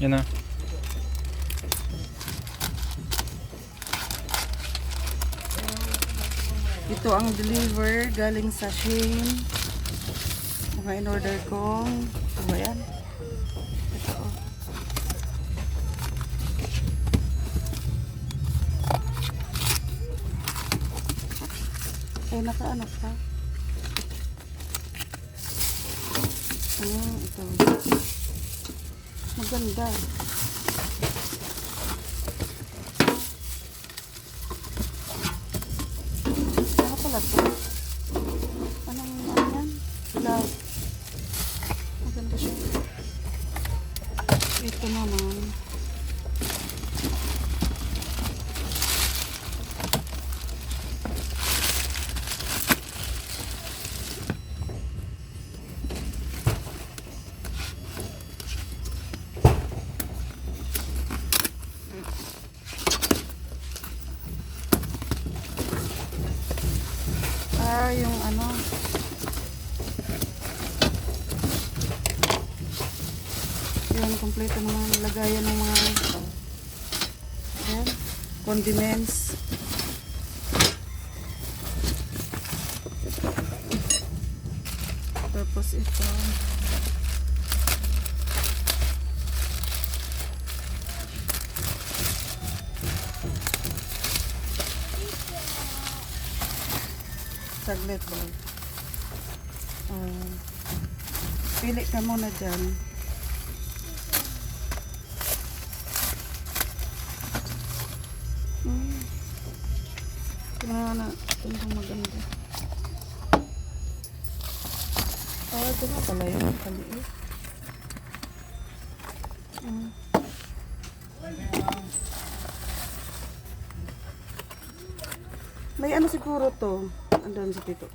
Yan na. Ito ang deliver galing sa Shein. Mga in-order kong ano ba yan? Ito oh. Ay, nakaano pa? Ito. Maganda. Ano pala ito? Anong ano yan? Love. Maganda siya. Ito naman. Yung ano yung kompleto ng mga lagayan ng mga ayan, condiments. Tapos ito saglit ba? Pili ka muna dyan. Tingnan na. Tingnan maganda. Ito na pala yung kaliit. May ano siguro to. Andun sa tito.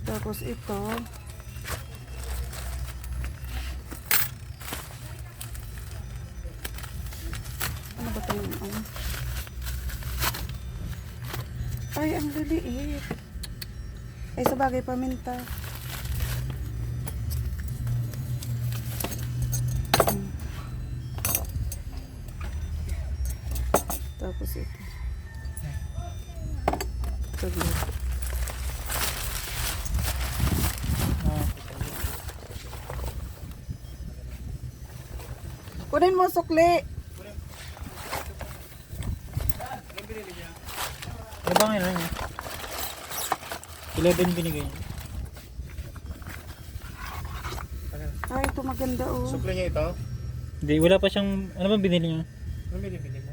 Tapos ito. Ano ba ito yung ano? Ay, ang liliit. Ay, sa bagay paminta. Tapos ito. Saglit. Kunin mo sukli. Ano ba ngayon niya? 11 binigay niya. Ay, ito maganda oh. Sukli niya ito? Hindi, wala pa siyang, ano ba binili niya? Ano binibili mo?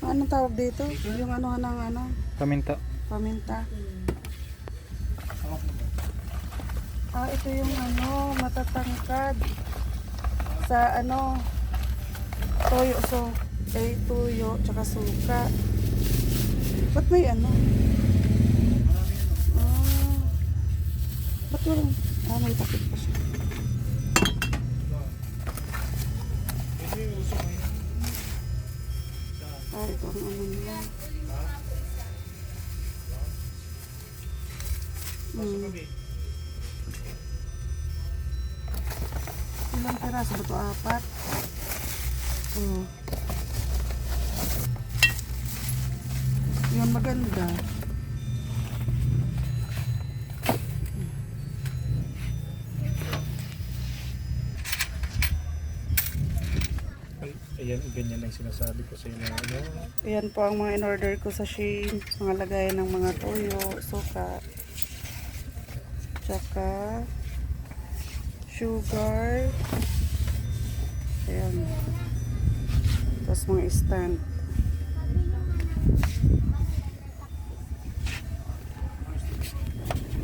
Anong tawag dito? Yung ano ng ano? Paminta. Paminta. Ito yung ano, matatangkad. Sa ano, toyo, tuyo, tsaka suka. Ba't may ano? Ba't walang, may takip pa siya. Ito ang ano nila. Ilang peraso ba ito? 4. Yun, maganda. Ayan, ganyan lang sinasabi ko sa inyo. Ayan po ang mga in-order ko sa Shein. Mga lagayan ng mga toyo, suka, tsaka sugar. Ayan. Tapos mga stand.